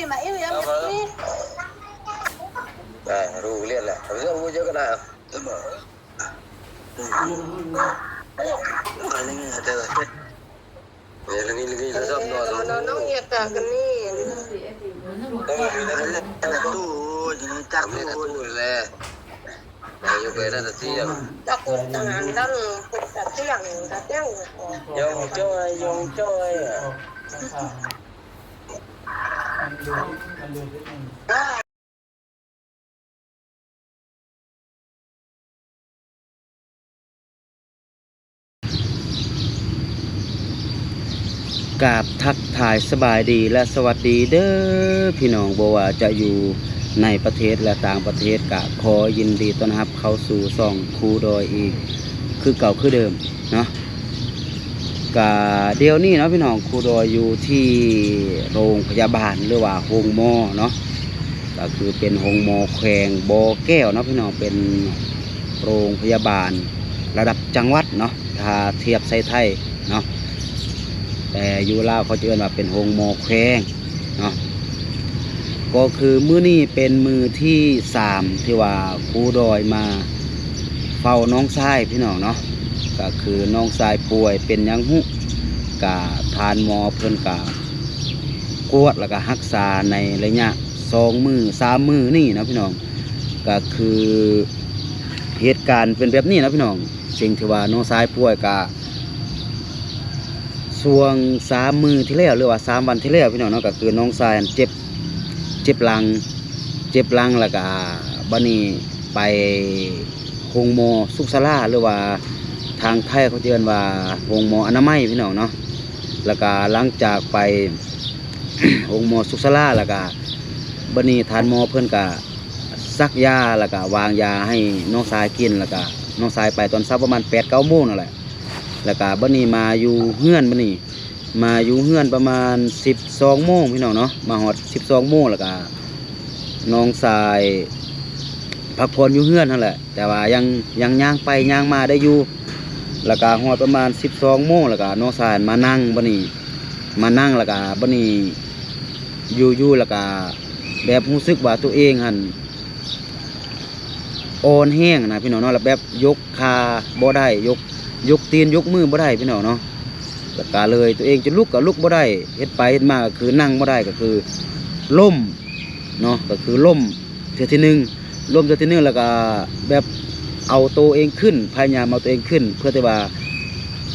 mà yêu em được đi. À, rủ liền lại, bây giờ mua chưa cái nào? Tôi mở. Cái này nghe thế rồi. Vậy là ghi là dâm rồi. Nó nhiệt cả cái này. Cái này tu, chắc cái này tu rồi. Này yêu cái là gì vậy? Đặc biệt là đang phục đặt tiếng. Dùng chơi.กราบทักทายสบายดีและสวัสดีเด้อพี่น้องบ่ว่าจะอยู่ในประเทศและต่างประเทศกะขอยินดีต้อนรับเข้าสู่ช่องครูดอยอีกคือเก่าคือเดิมเนาะกะเดี๋ยวนี้เนาะพี่น้องครูดอยอยู่ที่โรงพยาบาลหรือว่าโรงหมอเนาะก็คือเป็นโรงหมอแขวงบ่อแก้วเนาะพี่น้องเป็นโรงพยาบาลระดับจังหวัดเนาะถ้าเทียบไทยเนาะแต่อยู่ลาวเขาจะเรียกว่าเป็นโรงหมอแขวงเนาะก็คือมื้อนี้เป็นมือที่3ที่ว่าครูดอยมาเฝ้าน้องชายพี่น้องเนาะก็คือน้องชายป่วยเป็นหยังหุกะทานหมอเพิ่นกะกวดแล้วก็รักษาในระยะ2 มื้อ 3 มื้อนี่เนาะพี่น้องก็คือเหตุการณ์เป็นแบบนี้นะพี่น้องสิ่งที่ว่าน้องชายป่วยกะช่วง3 มื้อที่แล้วหรือว่า3 วันที่แล้วพี่น้องเนาะก็คือน้องชายเจ็บหลังแล้วก็บัดนี้ไปโรงหมอสุขศาลาหรือว่าทางไทยเขาเรียกว่าโรงหมออนามัยพี่น้องเนาะแล้วก็หลังจากไป โรงหมอสุขศาลาแล้วก็บัดนี้ทานหมอเพิ่นก็ซักยาแล้วก็วางยาให้น้องชายกินแล้วก็น้องชายไปตอนเช้าประมาณ 8-9 โมงนั่นแหละแล้วก็บัดนี้มาอยู่เฮือนบัดนี้มาอยู่เฮือนประมาณ12 โมงพี่น้องเนาะมาฮอด12 โมงแล้วก็น้องชายพักผ่อนอยู่เฮือนนั่นแหละแต่ว่ายังย่างไปย่างมาได้อยู่แล้วก็ฮอดประมาณ12 โมงแล้วก็น้องชายมานั่งบัดนี้มานั่งแล้วก็บัดนี้อยู่แล้วก็แบบรู้สึกว่าตัวเองหั่นอ่อนแห้งนะพี่น้องเนาะแล้วแบบยกขาบ่ได้ยกตีนยกมือบ่ได้พี่น้องเนาะแล้วก็เลยตัวเองจะลุกก็ลุกบ่ได้เฮ็ดไปเฮ็ดมาก็คือนั่งบ่ได้ก็คือล้มเนาะก็คือล้มเทื่อที่1ล้มเทื่อที่1แล้วก็แบบเอาตัวเองขึ้นพยายามเอาตัวเองขึ้นเพื่อที่ว่า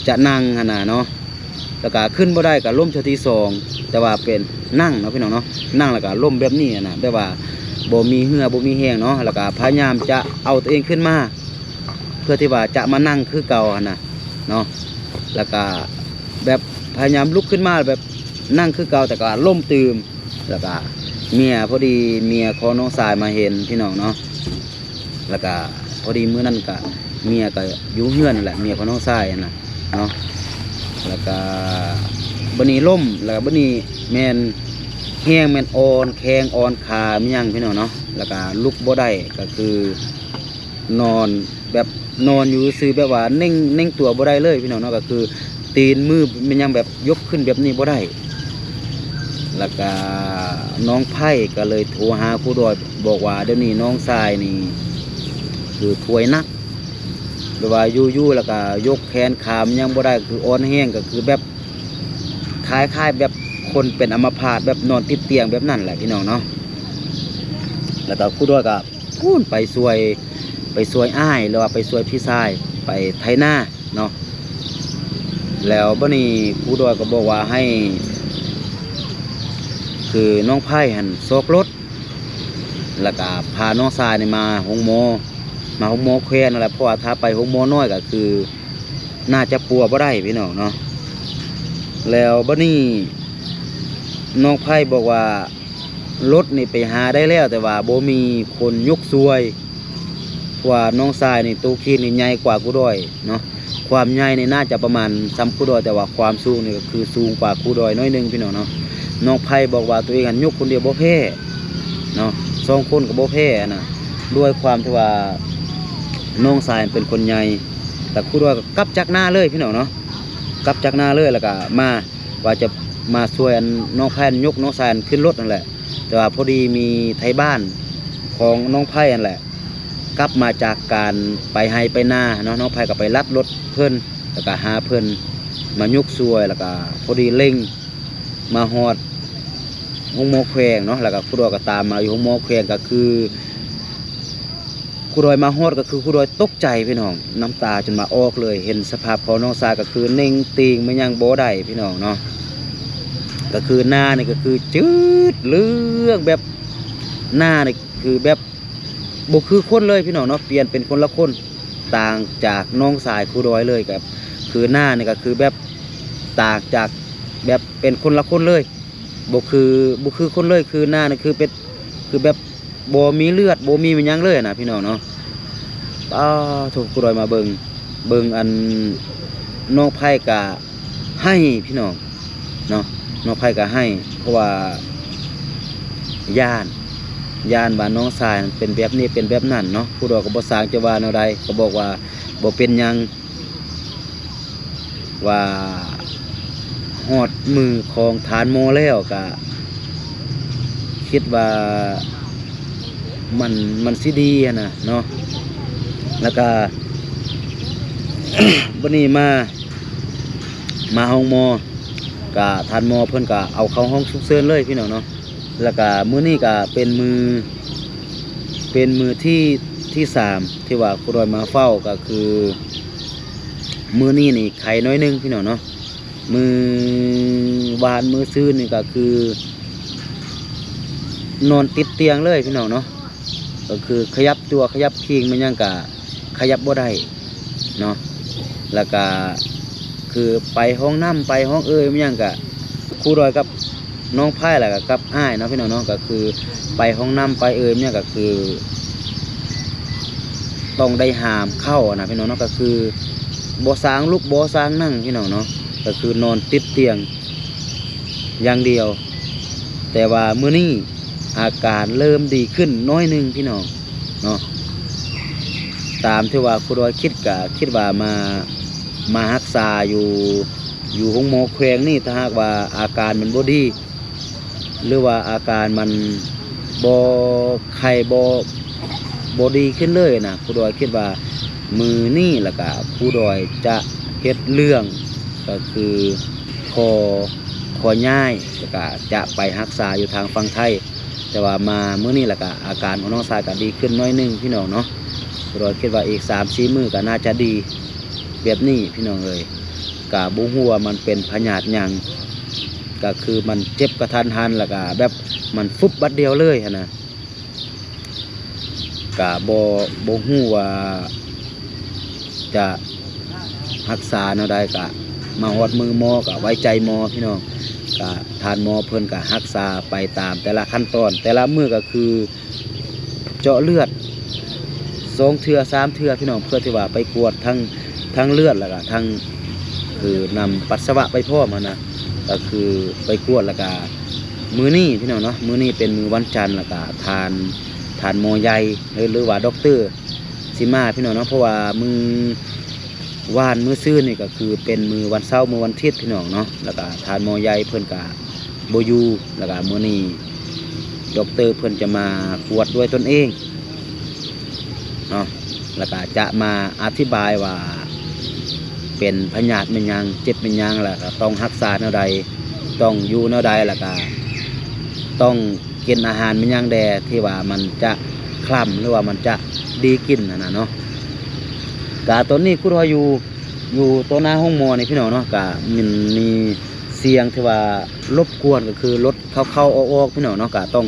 จะนั่งหั่นน่ะเนาะแล้วก็ขึ้นบ่ได้ก็ล้มเทื่อที่2แต่ว่าเป็นนั่งเนาะพี่น้องเนาะนั่งแล้วก็ล้มแบบนี้น่ะแบบว่าบ่มีเหือบ่มีแห้งเนาะแล้วก็พยายามจะเอาตัวเองขึ้นมาเพื่อที่ว่าจะมานั่งคือเก่าหั่นน่ะเนาะแล้วก็แบบพยายามลุกขึ้นมาแบบนั่งคือเก่าแต่ก็ล้มตื่มแล้วก็เมียพอดีเมียของน้องชายมาเห็นพี่น้องเนาะแล้วก็พอดีมื้อนั้นก็เมียก็อยู่เฮือนนั่นแหละเมียของน้องชายน่ะเนาะแล้วก็บัดนี้ล้มแล้วก็บัดนี้แม่นแห้งแม่นอ่อนแข้งอ่อนขามีหยังพี่น้องเนาะแล้วก็ลุกบ่ได้ก็คือนอนแบบนอนอยู่ซื่อแบบว่าเน่งตัวบ่ได้เลยพี่น้องเนาะก็คือตีนมือมันยังแบบยกขึ้นแบบนี้บ่ได้แล้วก็น้องไผ่ก็เลยโทรหาครูดอยบอกว่าเดี๋ยวนี้น้องชายนี่คือป่วยหนักแบบว่าอยู่แล้วก็ยกแขนขามันยังบ่ได้คืออ่อนแห้งก็คือแบบคล้ายแบบคนเป็นอัมพาตแบบนอนติดเตียงแบบนั้นแหละพี่น้องเนาะแล้วก็ครูดอยก็พูดไปช่วยอ้ายหรือว่าไปช่วยพี่ชายไปไถนาเนาะแล้วบัดนี้ครูดอยก็บอกว่าให้คือน้องไผ่หันซอกรถแล้วก็พาน้องชายนี่มาโรงหมอแขวงนั่นแหละเพราะว่าถ้าไปโรงหมอน้อยก็คือน่าจะปัวบ่ได้พี่น้องเนาะแล้วบัดนี้น้องไผ่บอกว่ารถนี่ไปหาได้แล้วแต่ว่าบ่มีคนยกซวยว่าน้องชายนี่ตู้ขี้นี่ใหญ่กว่ากูดอยเนาะความใหญ่นี่น่าจะประมาณซ้ำกูดอยแต่ว่าความสูงนี่ก็คือสูงกว่ากูดอยน้อยนึงพี่น้องเนาะน้องไผ่บอกว่าตัวเองหันยกคนเดียวบ่แพ้เนาะ2 คนก็บ่แพ้นะด้วยความที่ว่าน้องชายเป็นคนใหญ่แต่กูดอยก็กลับจากหน้าเลยพี่น้องเนาะกลับจากหน้าเลยแล้วก็มาว่าจะมาช่วยน้องไผ่ยกน้องชายขึ้นรถนั่นแหละแ แต่ว่าพอดีมีไทยบ้านของน้องไผ่นั่นแหละกลับมาจากการไปไฮไปนาเนาะน้องไผ่ก็ไปลัดรถเพิ่นแล้วก็หาเพิ่นมายุกซวยแล้วก็พอดีเร่งมาฮอดห้องหมอแขวงเนาะแล้วก็ครูดอยก็ตามมาอยู่ห้องหมอแขวงก็คือครูดอยมาฮอดก็คือครูดอยตกใจพี่น้องน้ำตาจนมาออกเลยเห็นสภาพของน้องสายก็คือเน่งติงไม่ยังบ่ได้พี่น้องเนาะก็คือหน้านี่ก็คือจืดเลือกแบบหน้านี่คือแบบบ่คือคนเลยพี่น้องเนาะเปลี่ยนเป็นคนละคนต่างจากน้องสายครูดอยเลยกับคือหน้านี่ก็คือแบบต่างจากแบบเป็นคนละคนเลยบ่คือคนเลยคือหน้านี่คือเป็นคือแบบบ่มีเลือดบ่มีมันยังเลยนะพี่น้องเนาะถูกครูดอยมาเบิ่งอันน้องไผ่ก็ให้พี่น้องเนาะน้องไผ่ก็ให้เพราะว่าย่านว่าน้องชายเป็นแบบนี้เป็นแบบนั้นเนาะครูดอยก็บ่สร้างจะว่าแนวใดก็บอกว่าบ่เป็นหยังว่าฮอดมือของฐานโมแล้วก็คิดว่ามันสิดีนะเนาะแล้วก็ บัดนี้มาห้องหมอกะฐานหมอเพิ่นก็เอาเข้าห้องฉุกเฉินเลยพี่น้องเนาะแล้วก็มื้อนี้ก็เป็นมือที่3ที่ว่าครูดอยมาเฝ้าก็คือมื้อนี้นี่ไข้น้อยนึงพี่น้องเนาะมือวานมือซื่นนี่ก็คือนอนติดเตียงเลยพี่น้องเนาะก็คือขยับตัวขยับคิงมันยังกะขยับบ่ได้เนาะแล้วก็คือไปห้องน้ำไปห้องมันยังกะครูดอยกับน้องไผ่แหละกับอ้ายเนาะพี่น้องเนาะก็คือไปห้องน้ำไปมันยังก็คือต้องได้หามเข้านะพี่น้องเนาะก็คือบ่สร้างลุกบ่สร้างนั่งพี่น้องเนาะก็คือนอนติดเตียงอย่างเดียวแต่ว่ามื้อนี้อาการเริ่มดีขึ้นน้อยนึงพี่น้องเนาะตามที่ว่าครูดอยคิดว่ามารักษาอยู่ห้องหมอแขวงนี่ถ้าหากว่าอาการมันบ่ดีหรือว่าอาการมันบ่ไข้บ่ดีขึ้นเลยนะครูดอยคิดว่ามือนี่แล้วก็ครูดอยจะเฮ็ดเรื่องก็คือคอย้ายแล้วก็จะไปรักษาอยู่ทางฝั่งไทยแต่ว่ามามื้อนี้แล้วก็อาการของน้องสายก็ดีขึ้นน้อยนึงพี่น้องเนาะครูดอยคิดว่าอีก 3-4 มื้อก็น่าจะดีแบบนี้พี่น้องเอ้ยก็บ่ฮู้ว่ามันเป็นพยาธิหยังก็คือมันเจ็บกระทันหันแล้วก็แบบมันฟุบบัดเดียวเลยหั่นน่ะก็บ่ฮู้ว่าจะรักษาแนวใดก็มาฮอดมือหมอก็ไว้ใจหมอพี่น้องก็ทานหมอเพิ่นก็รักษาไปตามแต่ละขั้นตอนแต่ละมื้อก็คือเจาะเลือด2 เทื่อ 3 เทื่อพี่น้องเพื่อที่ว่าไปกวดทั้งเลือดแล้วก็ทั้งคือนำปัสสาวะไปพร้อมนะก็คือไปกวดแล้วก็มื้อนี้พี่น้องเนาะมื้อนี้เป็นมื้อวันจันทร์แล้วก็ทานหมอใหญ่หรือว่าด็อกเตอร์สิมาพี่น้องเนาะเพราะว่ามื้อซื่อนี่ก็คือเป็นมื้อวันเสาร์มื้อวันอาทิตย์พี่น้องเนาะแล้วก็ทานหมอใหญ่เพิ่นก็บ่อยู่แล้วก็มื้อนี้ด็อกเตอร์เพิ่นจะมากวดด้วยตนเองเนาะแล้วก็จะมาอธิบายว่าเป็นพยาธิเป็นหยังเจ็บเป็นหยังแล้วก็ต้องรักษาแนวใดต้องอยู่แนวใดแล้วก็ต้องกินอาหารเป็นหยังแดที่ว่ามันจะคล่ำหรือว่ามันจะดีกินนะเนาะกะตัวนี้ครูดอยอยู่ตัวหน้าห้องหมอนี่พี่น้องเนาะกะมันมีเสียงที่ว่ารบกวนก็คือรถเข้าออกพี่น้องเนาะกะต้อง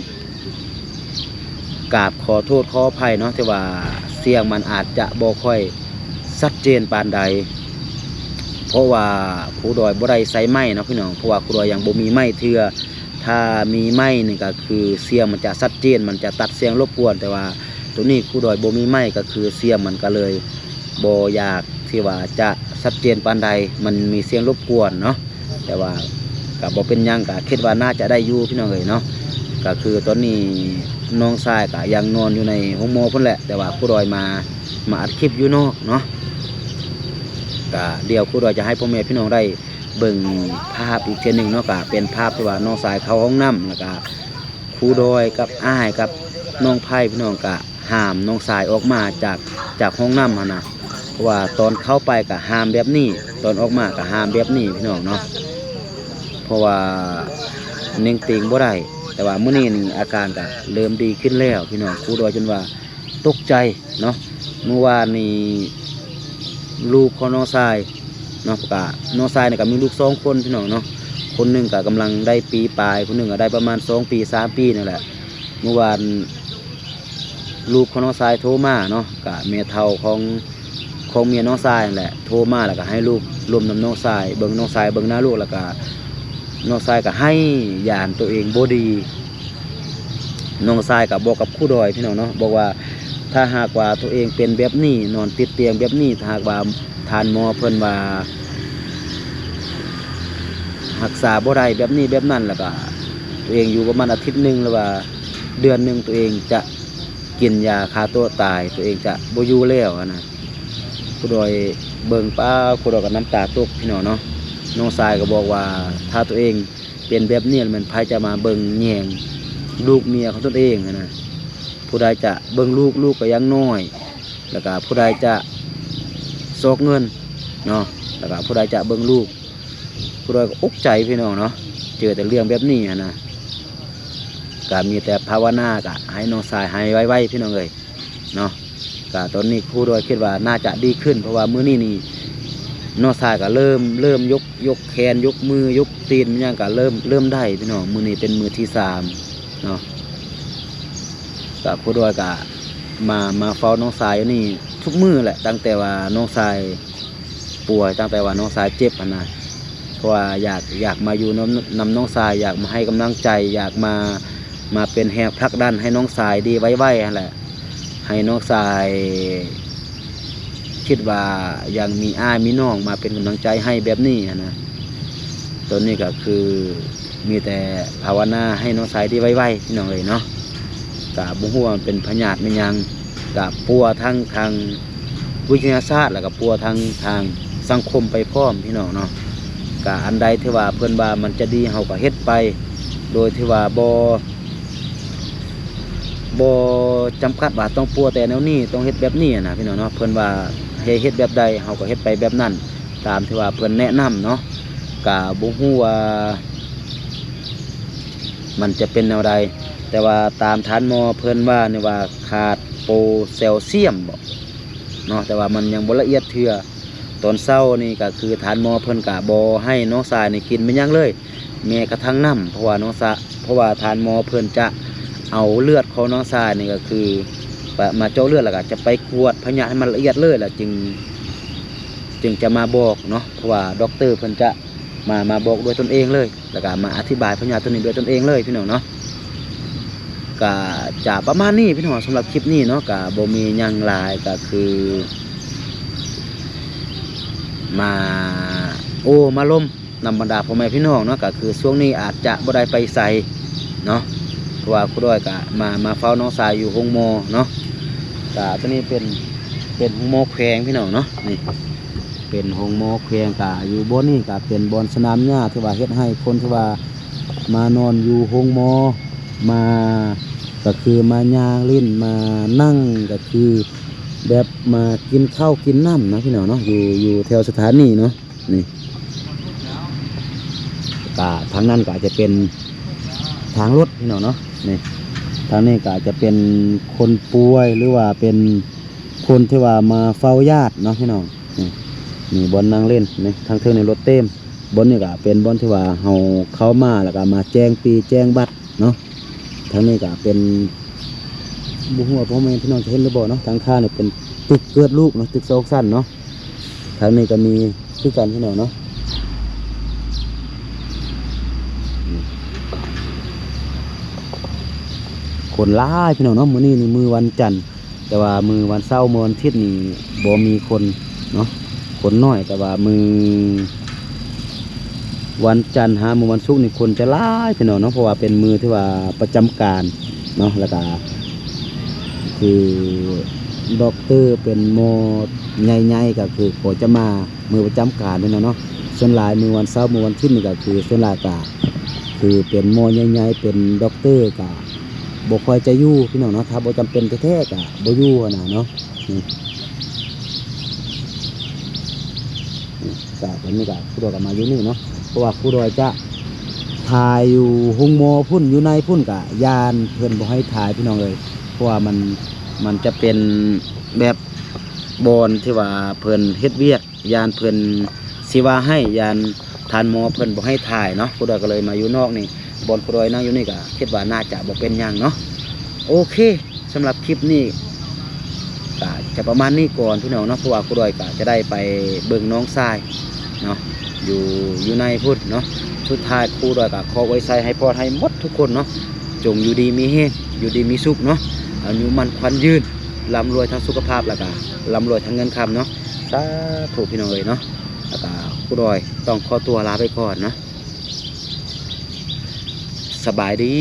กราบขอโทษขออภัยเนาะที่ว่าเสียงมันอาจจะบ่ค่อยชัดเจนปานใดเพราะว่าครูดอยบ่ได้ใส่ไม้เนาะพี่น้องเพราะว่าครูดอยยังบ่มีไม้เทื่อถ้ามีไม้นี่ก็คือเสียงมันจะชัดเจนมันจะตัดเสียงรบกวนแต่ว่าตัวนี้ครูดอยบ่มีไม้ก็คือเสียงมันก็เลยบ่อยากที่ว่าจะชัดเจนปานใดมันมีเสียงรบกวนเนาะแต่ว่าก็บ่เป็นหยังก็คิดว่าน่าจะได้อยู่พี่น้องเอ้ยเนาะก็คือตอนนี้น้องชายก็ยังนอนอยู่ในห้องหมอพุ่นแหละแต่ว่าครูดอยมาอัดคลิปอยู่นอกเนาะก็เดี๋ยวครูดอยจะให้พ่อแม่พี่น้องได้เบิ่งภาพอีกเช่นหนึ่งเนาะก็เป็นภาพที่ว่าน้องชายเข้าห้องน้ำแล้วก็ ครูดอยกับอ้ายกับน้องไผ่พี่น้องก็ห้ามน้องสายออกมาจากห้องน้ำหั่นน่ะเพราะว่าตอนเข้าไปก็ห้ามแบบนี้ตอนออกมาก็ห้ามแบบนี้พี่น้องเนาะเพราะว่าเน่งติงบ่ได้แต่ว่ามื้อนี้นี่อาการก็เริ่มดีขึ้นแล้วพี่น้องครูดอยจนว่าตกใจเนาะเมื่อวานนี้ลูกของน้องชายเนาะก็น้องชายนี่ก็มีลูก2คนพี่น้องเนาะคนหนึงก็กำลังได้ปีปลายคนหนึงก็ได้ประมาณ2ปี3ปีนั่นแหละเมื่อวานลูกของน้องชายโทรมาเนาะก็แม่เฒ่าของเมียน้องชายนั่นแหละโทรมาแล้วก็ให้ลูกรวมนำน้องชายเบิ่งน้องชายเบิ่งหน้าลูกแล้วก็น้องชายก็ให้ยานตัวเองบ่ดีน้องชายก็บอกกับครูดอยพี่น้องเนาะบอกว่าถ้าหากว่าตัวเองเป็นแบบนี้นอนติดเตียงแบบนี้ถ้าหากว่าทานหมอเพิ่นว่ารักษาบ่ได้แบบนี้แบบนั้นแล้วก็ตัวเองอยู่ประมาณอาทิตย์หนึงหรือว่าเดือนหนึงตัวเองจะกินยาฆ่าตัวตายตัวเองจะบ่อยู่แล้วนะครูดอยเบิ่งป้าครูดอยก็น้ำตาตกพี่น้องเนาะน้องชายก็บอกว่าถ้าตัวเองเป็นแบบนี้มันไผจะมาเบิ่งแยงลูกเมียของตนเองนะผู้ใดจะเบิ่งลูกก็ยังน้อยแล้วก็ผู้ใดจะซอกเงินเนาะแล้วก็ผู้ใดจะเบิ่งลูกผู้ใดก็อกใจพี่น้องเนาะเจอแต่เรื่องแบบนี้นะก็มีแต่ภาวนาก็ให้น้องชายหายไวๆพี่น้องเอ้ยเนาะก็ตอนนี้ครูดอยคิดว่าน่าจะดีขึ้นเพราะว่ามื้อนี้นี่น้องชายก็เริ่มยกแขนยกมือยกตีนมันยังก็เริ่มได้พี่น้องมื้อนี้เป็นมื้อที่3เนาะก็ครูดอยก็มาเฝ้าน้องชายอยู่นี่ทุกมื้อแหละตั้งแต่ว่าน้องชายป่วยตั้งแต่ว่าน้องชายเจ็บนะเพราะว่าอยากมาอยู่นำน้องชายอยากมาให้กำลังใจอยากมาเป็นแรงผลักดันให้น้องชายดีไว้ๆนั่นแหละให้น้องชายคิดว่ายังมีอ้ายมีน้องมาเป็นกำลังใจให้แบบนี้นะตอนนี้ก็คือมีแต่ภาวนาให้น้องชายดีไว้ๆพี่น้องเลยเนาะกับบุหัวาเป็นพยาธิมันยังกับปัวทางวิทยาศาสตร์แล้วก็ปัวทางสังคมไปพร้อมพี่น้องเนาะกับอันใดที่ว่าเพื่อนว่ามันจะดีเฮาก็เฮ็ดไปโดยที่ว่าบ่จำกัดว่าต้องปัวแต่แนวนี้ต้องเฮ็ดแบบนี้นะพี่น้องเนาะเพื่อนว่าให้เฮ็ดแบบใดเฮาก็เฮ็ดไปแบบนั้นตามที่ว่าเพื่อนแนะนำเนาะกับบุหัวามันจะเป็นแนวใดแต่ว่าตามฐานหมอเพิ่นว่านี่ว่าขาดโพแคลเซียมบ่เนาะแต่ว่ามันยังบ่ละเอียดเทื่อตอนเช้านี่ก็คือฐานหมอเพิ่นก็บ่ให้น้องชายนี่กินมันยังเลยแม้กระทั่งน้ำเพราะว่าฐานหมอเพิ่นจะเอาเลือดของน้องชายนี่ก็คือมาเจาะเลือดแล้วก็จะไปกวดพยาธิให้มันละเอียดเลยแล้วจึงจะมาบอกเนาะเพราะว่าด็อกเตอร์เพิ่นจะมาบอกด้วยตนเองเลยแล้วก็มาอธิบายพยาธิตัวนี้ด้วยตนเองเลยพี่น้องเนาะก็จะประมาณนี้พี่น้องสำหรับคลิปนี้เนาะก็บ่มีหยังหลายก็คือมาล้มนำบรรดาพ่อแม่พี่น้องเนาะก็คือช่วงนี้อาจจะบ่ได้ไปใส่เนาะเพราะว่าครูดอยก็มาเฝ้าน้องชายอยู่โรงหมอเนาะก็ตัวนี้เป็นโรงหมอแขวงพี่น้องเนาะนี่เป็นโรงหมอแขวงก็อยู่บนนี่ก็เป็นบอนสนามหญ้าที่ว่าเฮ็ดให้คนที่ว่ามานอนอยู่โรงหมอมาก็คือมาย่างเล่นมานั่งก็คือแบบมากินข้าวกินน้ำนะพี่น้องเนาะอยู่แถวสถานีเนาะนี่ก็ทางนั้นก็อาจจะเป็นทางรถพี่น้องเนาะนี่ทางนี้ก็อาจจะเป็นคนป่วยหรือว่าเป็นคนที่ว่ามาเฝ้าญาติเนาะพี่น้องนี่บอนนั่งเล่นนี่ทางเทิงในรถเต็มบอนนี่ก็เป็นบอนที่ว่าเฮาเข้ามาแล้วก็มาแจ้งปีแจ้งบัตรเนาะทางนี้ก็เป็นบุหัวพ่อแม่พี่น้องจะเห็นหรือบ่เนาะทางข้างนี่เป็นตึกเกิดลูกเนาะตึกโซกสั้นเนาะทางนี้ก็มีคือกันพี่น้องเนาะคนหลายพี่น้องเนาะมื้อนี้นี่มื้อวันจันทร์แต่ว่ามื้อวันเสาร์มื้อวันอาทิตย์นี่บ่มีคนเนาะคนน้อยแต่ว่ามื้อวันจันทร์หามื้อวันศุกร์นี่คนจะหลายพี่น้องเนาะเพราะว่าเป็นมื้อที่ว่าประจำการเนาะแล้วก็คือด็อกเตอร์เป็นหมอใหญ่ๆก็คือเขาจะมามื้อประจำการพี่น้องเนาะส่วนหลายมื้อวันเสาร์มื้อวันอาทิตย์นี่ก็คือส่วนหลายก็คื คือเป็นหมอใหญ่ๆเป็นด็อกเตอร์ก็บ่ค่อยจะอยู่พี่น้องเนาะถ้าบ่จำเป็นแท้ๆก็บ่อยู่หั้นน่ะเนาะนี่ก็วันนี้ก็ครูดอยก็มาอยู่นี่เนาะเพราะว่าครูดอยจะถ่ายอยู่ห้องหมอพุ่นอยู่ในพุ่นก็ยานเพิ่นบ่ให้ถ่ายพี่น้องเลยเพราะว่ามันจะเป็นแบบบอนที่ว่าเพิ่นเฮ็ดเวียกยานเพิ่นสิว่าให้ยานทานหมอเพิ่นบ่ให้ถ่ายเนาะครูดอยก็เลยมาอยู่นอกนี่บอนครูดอยนั่งอยู่นี่ก็คิดว่าน่าจะบ่เป็นหยังเนาะโอเคสำหรับคลิปนี้ก็จะประมาณนี้ก่อนพี่น้องเนาะเพราะว่าครูดอยก็จะได้ไปเบิ่งน้องชายเนาะอยู่ในพุทธเนาะสุดท้ายครูดอยก็ขอไว้ใส่ให้พรให้หมดทุกคนเนาะจงอยู่ดีมีเฮงอยู่ดีมีสุขเนาะอายุมันขวัญยืนร่ำรวยทั้งสุขภาพแล้วก็ร่ำรวยทั้งเงินคำเนาะสาธุพี่น้องเอ้ยเนาะแล้วก็ครูดอยต้องขอตัวลาไปก่อนเนาะสบายดี